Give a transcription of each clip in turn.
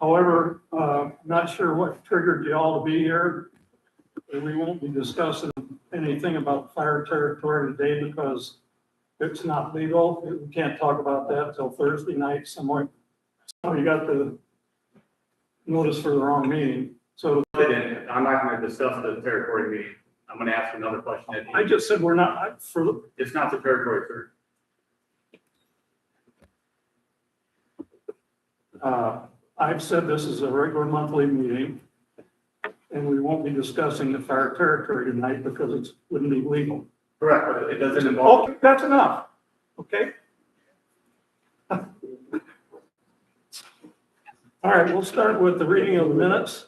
However, not sure what triggered you all to be here. We won't be discussing anything about fire territory today because it's not legal. We can't talk about that until Thursday night somewhere. So you got the notice for the wrong meeting. So I'm not going to discuss the territory meeting. I'm going to ask another question. At the I end. just said we're not, It's not the territory, sir. I've said this is a regular monthly meeting. And we won't be discussing the fire territory tonight because it wouldn't be legal. Correct, but it doesn't involve. Okay, that's enough, okay? All right, we'll start with the reading of the minutes.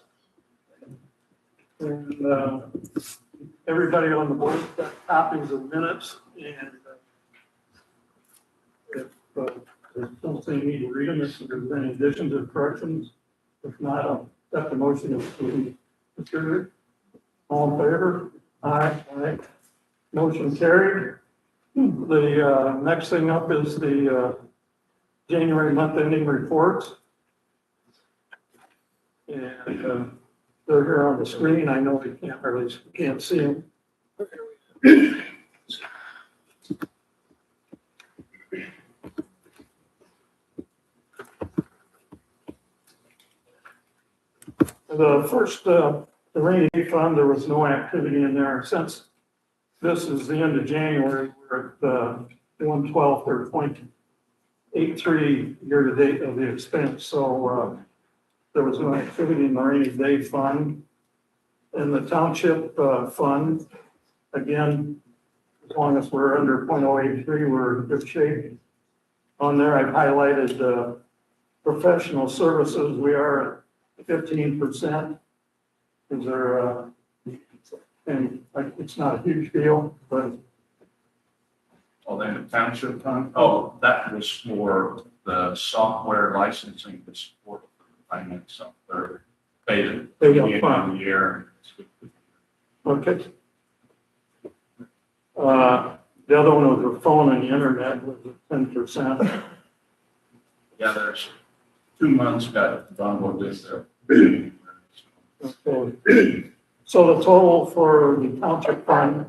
And everybody on the board got copies of minutes, and if there's something you need to read them, if there's any additions or corrections, if not, I'll set the motion to consider. All in favor? Aye. Aye. Motion carried. The next thing up is the January month ending reports. And they're here on the screen. I know you can't see them. The first, the rainy day fund, there was no activity in there since this is the end of January. We're at the 1/12 or 0.83 year to date of the expense. So there was no activity in the rainy day fund. And the township fund, again, as long as we're under 0.083, we're in good shape. On there, I've highlighted professional services. We are at 15%. Is there, and it's not a huge deal, but. Oh, then the township fund? Oh, that was for the software licensing to support finance software. Paid it They got beginning fun. of the year. Okay. The other one was the phone and the internet was at 10%. Yeah, there's 2 months got bundled with there. Okay. So the total for the township fund,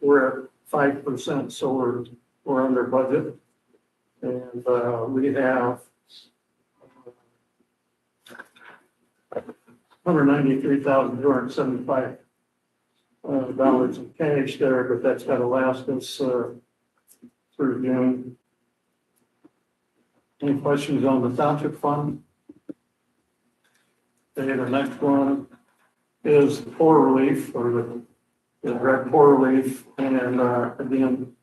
we're at 5%, so we're under budget. And we have $193,275 dollars in cash there, but that's got to last us through June. Any questions on the township fund? Okay, the next one is poor relief, or the direct poor relief, and again,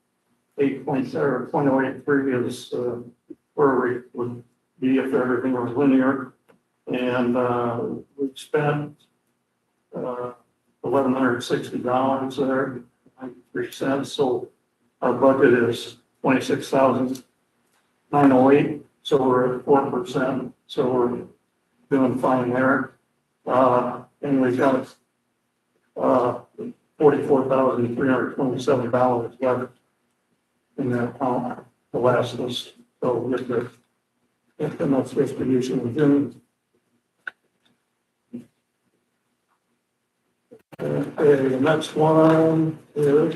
0.83 is where we would be if everything was linear. And we've spent $1,160 there, 93 cents. So our budget is $26,908. So we're at 4%. So we're doing fine there. And we've got $44,327 left in that account to last us. So with the next distribution in June. Okay, the next one is,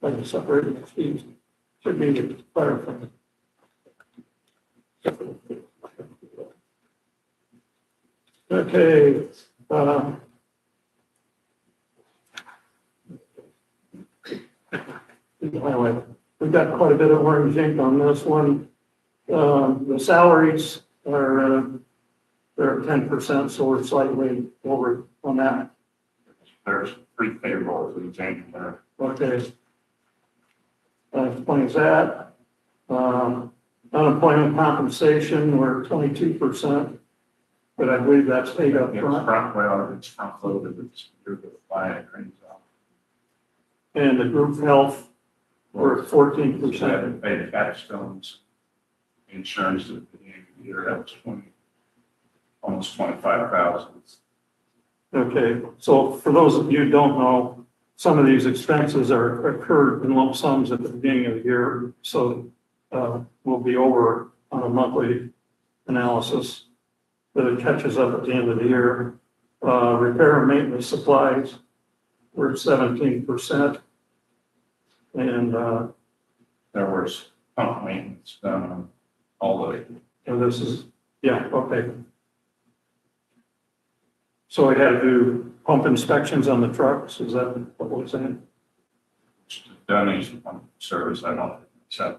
I can separate the fees, should be the fire fund. Okay, we've got quite a bit of orange ink on this one. The salaries are, they're 10%, so we're slightly over on that. There's pretty favorable for the January. Okay. Explains that. Unemployment compensation, we're 22%, but I believe that's paid up front. Well, it's front loaded, it's through the flag. And the group health, we're 14%. Pay the capstones, insurance at the beginning of the year, that was almost 25,000. Okay, so for those of you who don't know, some of these expenses are occurred in lump sums at the beginning of the year, so we'll be over on a monthly analysis. that it catches up at the end of the year. Repair and maintenance supplies, we're at 17%. And, There was pump maintenance done on all of it. and this is, yeah, okay. So we had to do pump inspections on the trucks, is that what we're saying? Donation pump service, I don't, so.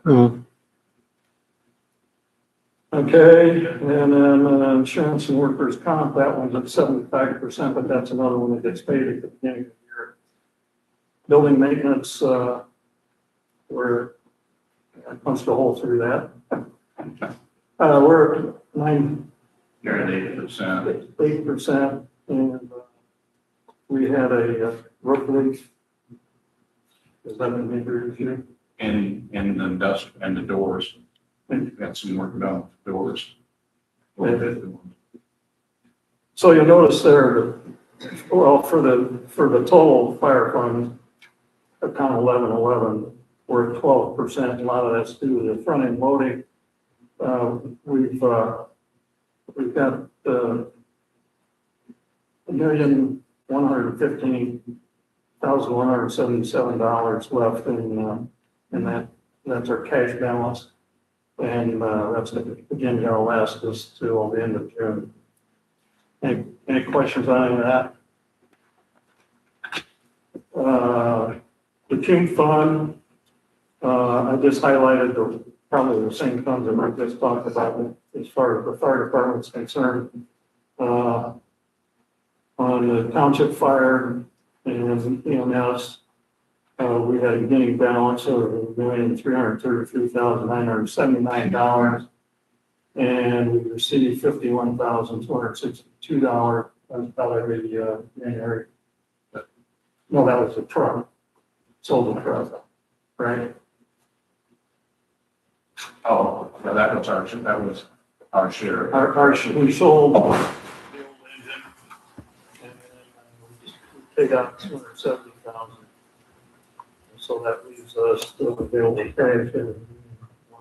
Okay, and then insurance and workers' comp, that one's at 75%, but that's another one that gets paid at the beginning of the year. Building maintenance, we're, I punched a hole through that. We're at You're at 8%. 8%, and we had a roof leak. Is that a major issue? In the dust and the doors. Got some work done with the doors. A little bit. So you'll notice there, well, for the total fire fund, account 1111, we're at 12%. A lot of that's due to the front end loading. We've got $1,115,177 left in that. That's our cash balance. And that's again gonna last us till the end of June. Any questions on any of that? The Cume Fund, I just highlighted probably the same funds that we just talked about as far as the fire department's concerned. On the township fire and EMS, we had a beginning balance of $1,333,979, and we received $51,262. That's probably the January. No, that was the truck. Sold the truck, right? Oh, yeah, that was our share. We sold the old engine, and then we paid out $270,000. So that leaves us still available cash of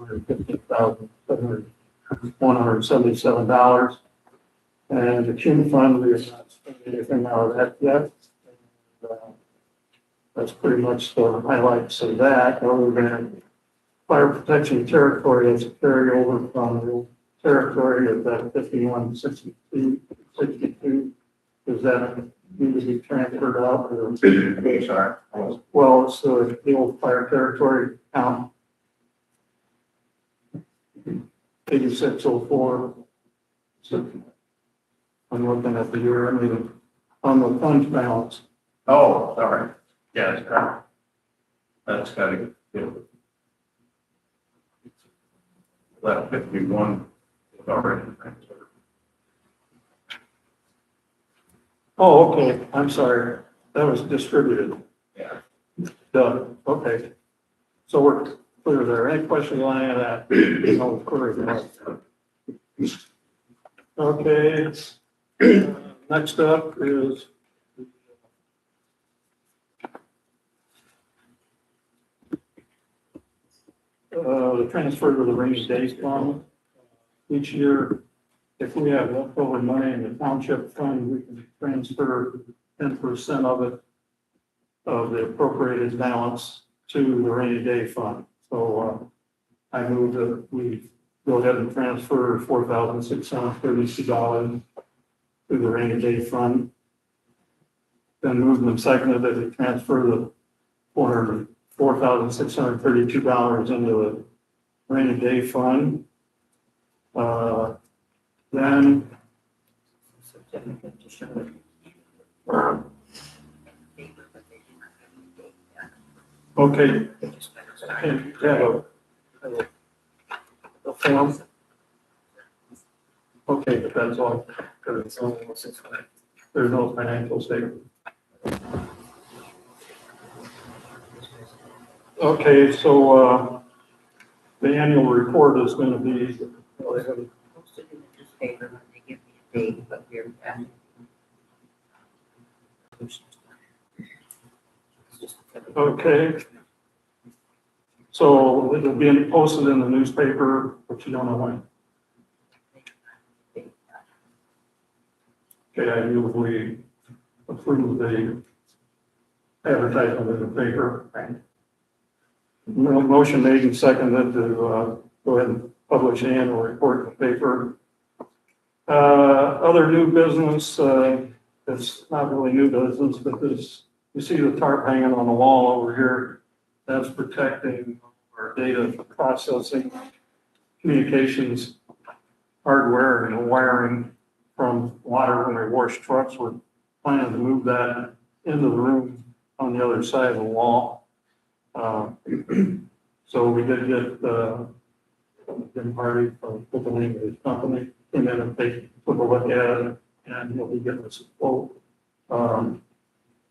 $150,177. And the Cume Fund, we have not spent anything out of that yet. And, that's pretty much the highlights of that. Other than fire protection territory, that's a carryover from the old territory of that 5162. Does that need to be transferred out? Or? Sorry. Well, it's the old fire territory count. 8604. So I'm looking at the year, I mean, on the fund balance. Oh, sorry. Yeah, that's right. That's gotta get. That 51 is already transferred. Oh, okay, I'm sorry, that was distributed. Yeah. Done, okay. So we're clear there. Any questions on any of that? No, clear there. Okay, next up is the transfer to the rainy day fund. Each year, if we have leftover money in the township fund, we can transfer 10% of it, of the appropriated balance, to the rainy day fund. So I move that we go ahead and transfer $4,632 to the rainy day fund. Then moved and seconded that we transfer the $4,632 into the rainy day fund. Then okay, and have a form. Okay, but that's all, because there's no financial statement. Okay, so the annual report is going to be, well, they have Posted in the newspaper when they give me a date, but we're at. okay. So it'll be posted in the newspaper, but you don't know when. Okay, I move we approve the advertisement in the paper. Motion made and seconded to go ahead and publish an annual report in the paper. Other new business, it's not really new business, but this, you see the tarp hanging on the wall over here. That's protecting our data processing, communications, hardware and wiring from water when we wash trucks. We're planning to move that into the room on the other side of the wall. So we did get, Jim Hardy from, put the name of his company, came in and they took a look at it, and he'll be getting us a quote.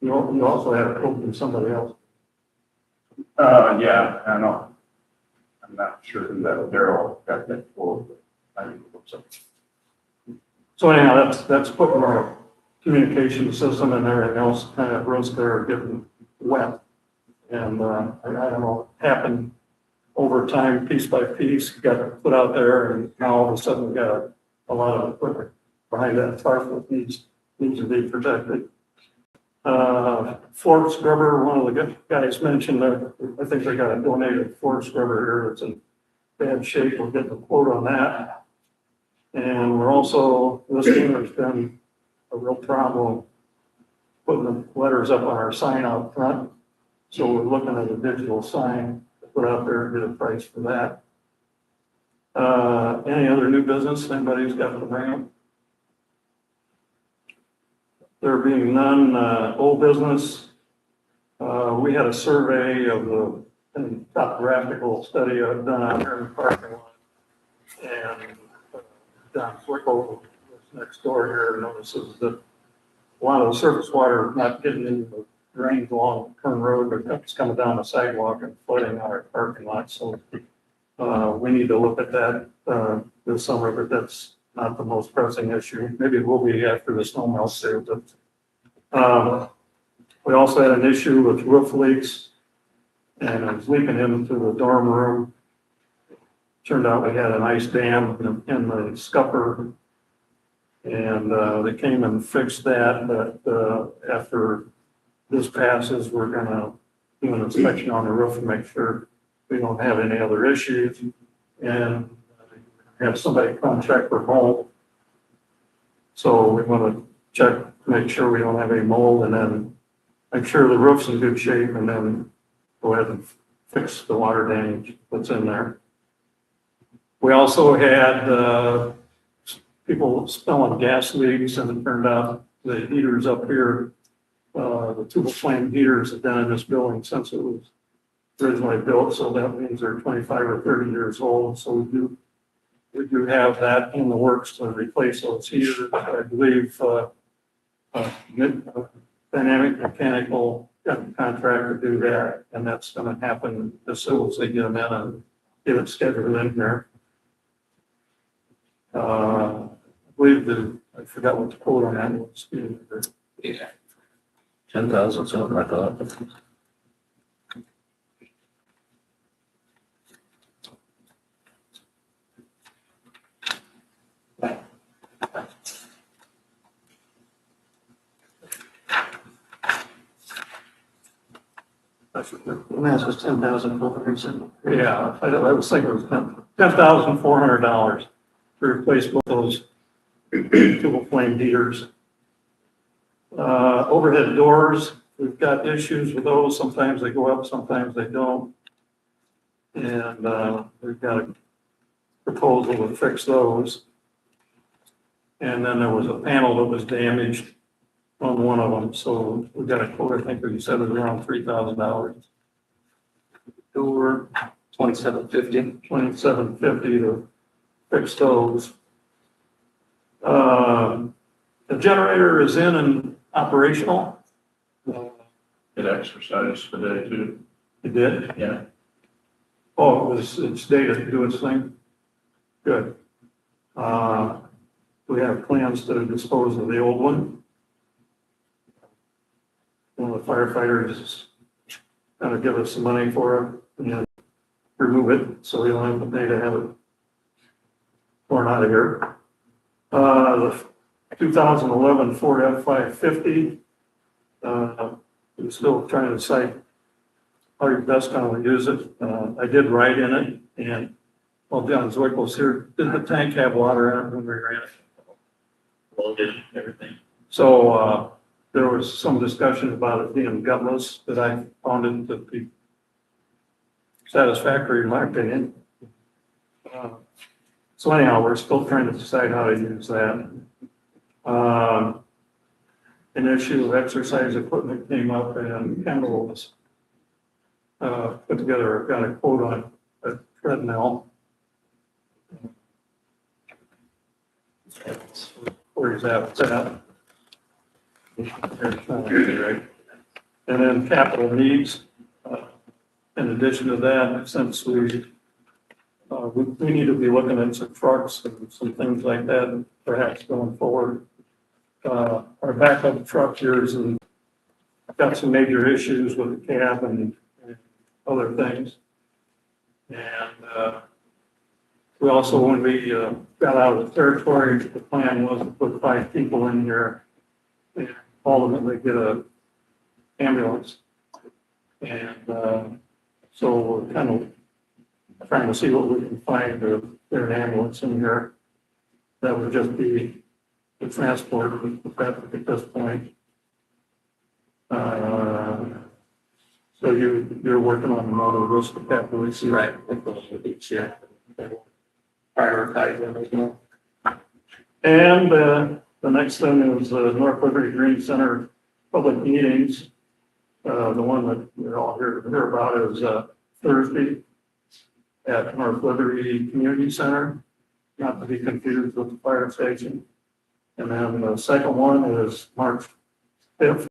You also had a quote from somebody else. Yeah, I know. I'm not sure who that Daryl got that for, but I think it looks like. So anyhow, that's putting our communication system and everything else kind of risk there getting wet. And, I don't know, happened over time, piece by piece, got put out there, and now all of a sudden we got a lot of equipment behind that tarp that needs to be protected. Floor scrubber, one of the guys mentioned that, I think they got a donated floor scrubber here that's in bad shape. We'll get the quote on that. And we're also, this year has been a real problem putting the letters up on our sign out front. So we're looking at a digital sign to put out there and get a price for that. Any other new business anybody's got to bring up? There being none, old business. We had a survey of the topographical study I've done out here in the parking lot. And Don Flickel, next door here, notices that a lot of the surface water is not getting into the drains along Kern Road, but it's coming down the sidewalk and flooding our parking lot. So we need to look at that this summer, but that's not the most pressing issue. Maybe it will be after the snow melts there. But we also had an issue with roof leaks, and it was leaking into the dorm room. Turned out we had an ice dam in the scupper, and they came and fixed that. But after this passes, we're gonna do an inspection on the roof and make sure we don't have any other issues, and have somebody come check for mold. So we want to check, make sure we don't have any mold, and then make sure the roof's in good shape, and then go ahead and fix the water damage that's in there. We also had people spilling gas leaks, and it turned out the heaters up here, the tubal flame heaters have been in this building since it was originally built, so that means they're 25 or 30 years old. So we do have that in the works to replace those heaters. I believe Dynamic Mechanical got a contract to do that, and that's going to happen as soon as they get them in and get it scheduled in here. I believe I forgot what the quote on that was. Yeah. 10,000, something I thought. The mass was 10,400. Yeah, I was thinking it was $10,400 to replace both those tubal flame heaters. Overhead doors, we've got issues with those. Sometimes they go up, sometimes they don't. And we've got a proposal to fix those. And then there was a panel that was damaged on one of them, so we got a quote, I think you said it was around $3,000. Door, $2,750 to fix those. The generator is in and operational. It exercised today too. It did? Yeah. Oh, it's data to do its thing? Good. We have plans to dispose of the old one. One of the firefighters going to give us some money for it and remove it, so we don't have to pay to have it torn out of here. The 2011 Ford F-550. We're still trying to decide how you're best going to use it. I did ride in it, and while John Zwick was here, did the tank have water in it when we ran it? Loaded and everything. So, there was some discussion about it being gutless, but I found it to be satisfactory in my opinion. So anyhow, we're still trying to decide how to use that. An issue of exercise equipment came up, and Kendall was put together, got a quote on a treadmill. Where is that? What's that? Right. And then capital needs. In addition to that, since we need to be looking at some trucks and some things like that, perhaps going forward. Our backup truck here is got some major issues with the cab and other things. And we also, when we got out of the territory, the plan was to put 5 people in here and ultimately get a ambulance. And so we're kind of trying to see what we can find to get an ambulance in here. That would just be the transport of the traffic at this point. So you're working on another list of capital issues. Right. Each year. Prioritize them as well. And the next thing is North Liberty Green Center public meetings. The one that you're all here to hear about is Thursday at North Liberty Community Center, not to be confused with the fire station. And then the second one is March 5th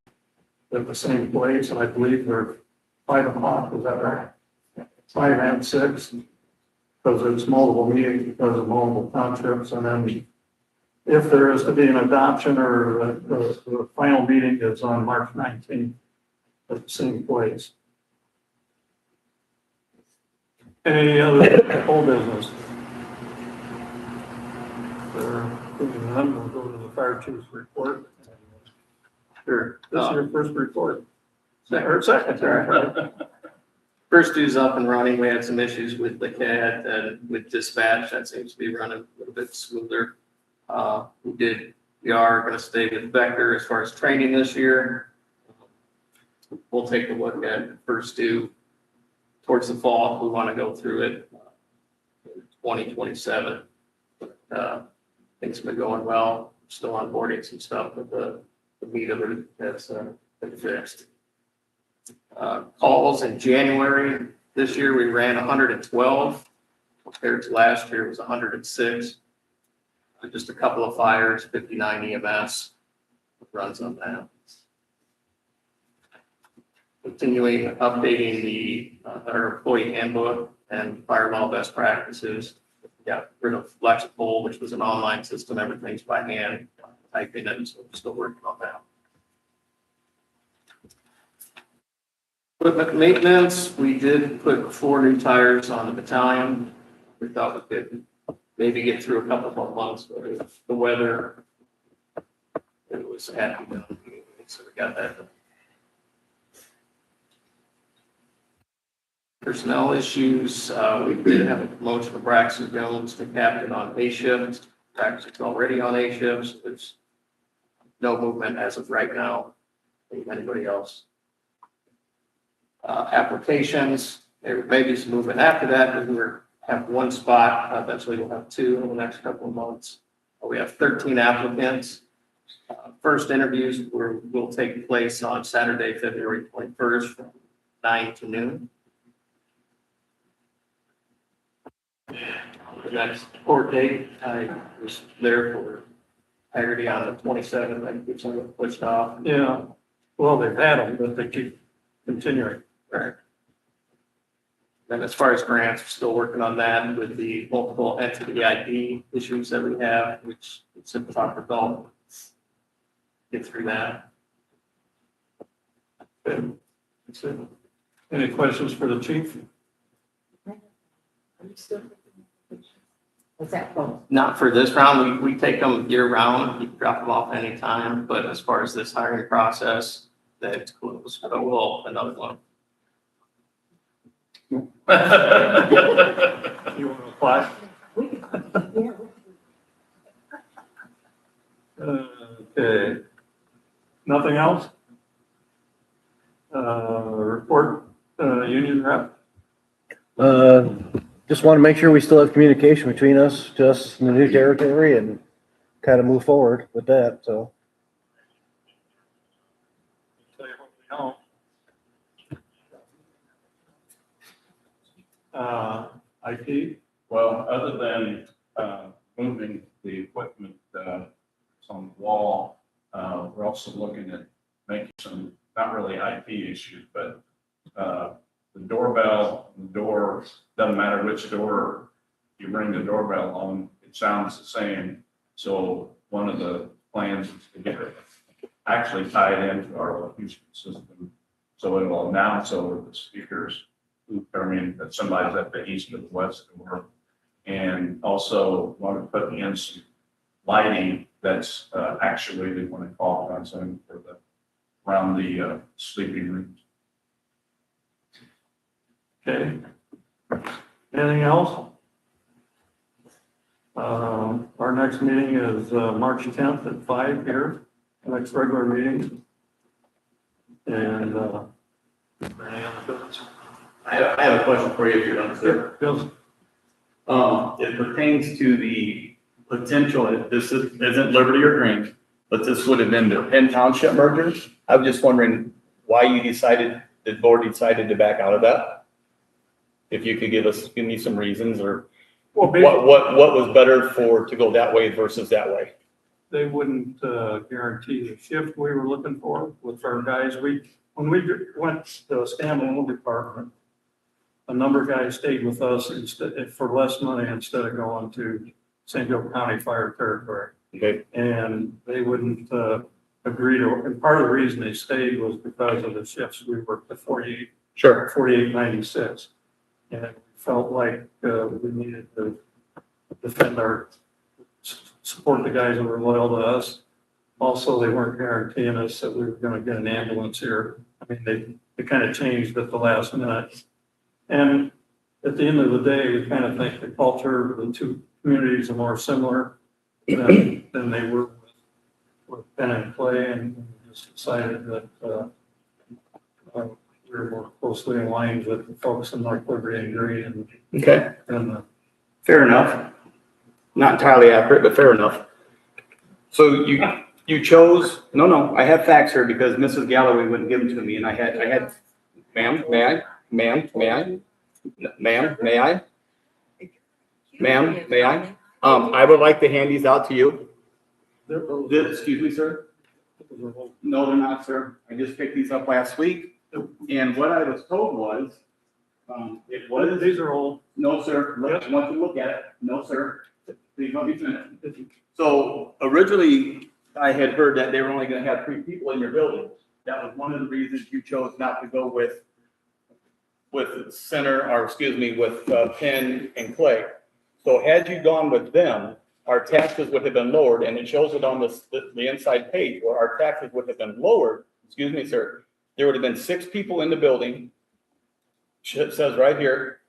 at the same place, and I believe they're 5 o'clock, is that right? 5 and 6, because it's multiple meetings because of multiple townships. And then if there is to be an adoption or the final meeting is on March 19th at the same place. Any other whole business? None, we'll go to the fire chief's report. Here, this is your first report. Second. First due's up and running. We had some issues with the CAD and with dispatch. That seems to be running a little bit smoother. We are going to stay with Vector as far as training this year. We'll take a look at first due towards the fall. We want to go through it 2027. Things have been going well. Still onboarding some stuff, but the meat of it has been fixed. Calls in January this year, we ran 112 compared to last year, it was 106. Just a couple of fires, 59 EMS runs on that. Continuing updating our employee handbook and firewall best practices. Got rid of Flexible, which was an online system, everything's by hand, typing it, so we're still working on that. Equipment maintenance, we did put 4 new tires on the battalion. We thought we could maybe get through a couple more months, but the weather, it was happy done, so we got that done. Personnel issues, we did have a promotion of Braxton Jones to captain on A shift. Braxton's already on A shift, so there's no movement as of right now. Anybody else? Applications, there may be some movement after that, but we have 1 spot. Eventually we'll have 2 in the next couple of months. We have 13 applicants. First interviews will take place on Saturday, February 21st from 9 to noon. The next court date, I was there for Haggerty on the 27th, I think some of pushed off. Yeah, well, they've had them, but they keep continuing. Right. And as far as grants, we're still working on that with the multiple entity ID issues that we have, which it's in Dr. Bell. Get through that. Good. That's it. Any questions for the chief? Was that close? Not for this round, we take them year round, you can drop them off anytime, but as far as this hiring process, that's closed, but we'll open another one. You want to apply? We could, yeah. Okay. Nothing else? Report, union rep? Just want to make sure we still have communication between us, just in the new territory and kind of move forward with that, so. Tell you what we know. IT? Well, other than, moving the equipment, that's on the wall, we're also looking at making some, not really IT issues, but, the doorbell, the door, doesn't matter which door you ring the doorbell on, it sounds the same. So one of the plans is to get it actually tied into our location system. So it will announce over the speakers, that somebody's at the east or the west door. And also want to put in some lighting that's actuated when a call comes in for the, around the sleeping rooms. Okay. Anything else? Our next meeting is March 10th at 5 here, next regular meeting. And any other business? I have a question for you if you're done, sir. Yes. It pertains to the potential, this isn't Liberty or Green, but this would have been the Penn Township merger. I was just wondering why you decided, the board decided to back out of that? If you could give me some reasons, or Well, what was better to go that way versus that way? they wouldn't guarantee the shift we were looking for with our guys. When we went to a standalone department, a number of guys stayed with us instead, for less money instead of going to St. Joe County Fire Territory. Okay. And they wouldn't agree to, and part of the reason they stayed was because of the shifts. We worked the 48, Sure. 4896. And we felt like we needed to defend support the guys that were loyal to us. Also, they weren't guaranteeing us that we were going to get an ambulance here. I mean, they kind of changed at the last minute. And at the end of the day, we kind of think the culture of the two communities are more similar than they were with Penn and Clay, and we just decided that we were more closely aligned with the folks in North Liberty and Green Okay, and fair enough. Not entirely accurate, but fair enough. So you chose, no, I have facts here because Mrs. Galloway wouldn't give them to me, and I had, ma'am, may I? Ma'am, may I? Ma'am, may I? Ma'am, may I? I would like to hand these out to you. Excuse me, sir? No, they're not, sir. I just picked these up last week, and what I was told was, it was. these are old. No, sir. I want you to look at it. No, sir. Please let me finish. So originally, I had heard that they were only gonna have 3 people in your building. That was one of the reasons you chose not to go with Penn and Clay. So had you gone with them, our taxes would have been lowered, and it shows it on the inside page where our taxes would have been lowered. Excuse me, sir. There would have been 6 people in the building. It says right here,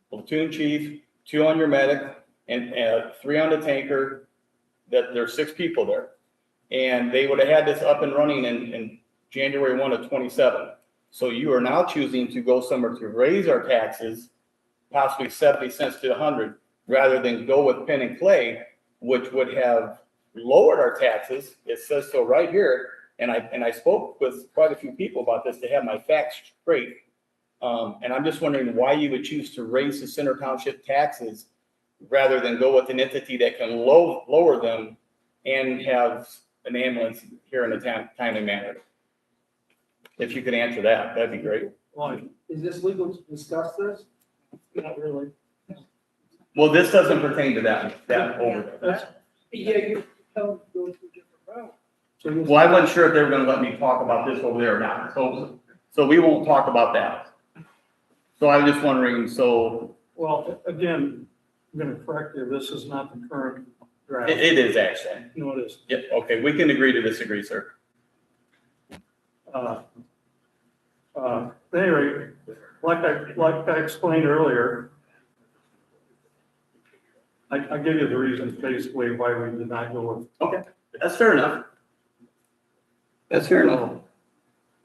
platoon chief, 2 on your medic, and 3 on the tanker, that there's 6 people there. And they would have had this up and running in January 1 of 27. So you are now choosing to go somewhere to raise our taxes, possibly 70 cents to 100, rather than go with Penn and Clay, which would have lowered our taxes. It says so right here. And I spoke with quite a few people about this to have my facts straight. And I'm just wondering why you would choose to raise the Center Township taxes rather than go with an entity that can lower them and have an ambulance here in a timely manner. If you could answer that, that'd be great. Why? Is this legal to discuss this? Not really. Well, this doesn't pertain to that over there. Yeah, you tell them to go through a different route. Well, I wasn't sure if they were gonna let me talk about this over there or not, so we won't talk about that. So I was just wondering, Well, again, I'm gonna correct you, this is not the current draft. It is actually. No, it is. Yep, okay, we can agree to disagree, sir. Anyway, like I explained earlier, I give you the reasons basically why we did not go with. Okay, that's fair enough. That's fair enough.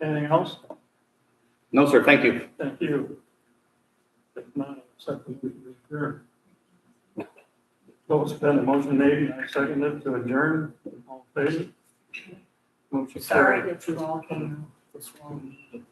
Anything else? No, sir, thank you. Thank you. If not, second, we can adjourn. So it's been a motion made, and I seconded to adjourn. All in favor? Motion Sorry carried. that you all came out this long meeting.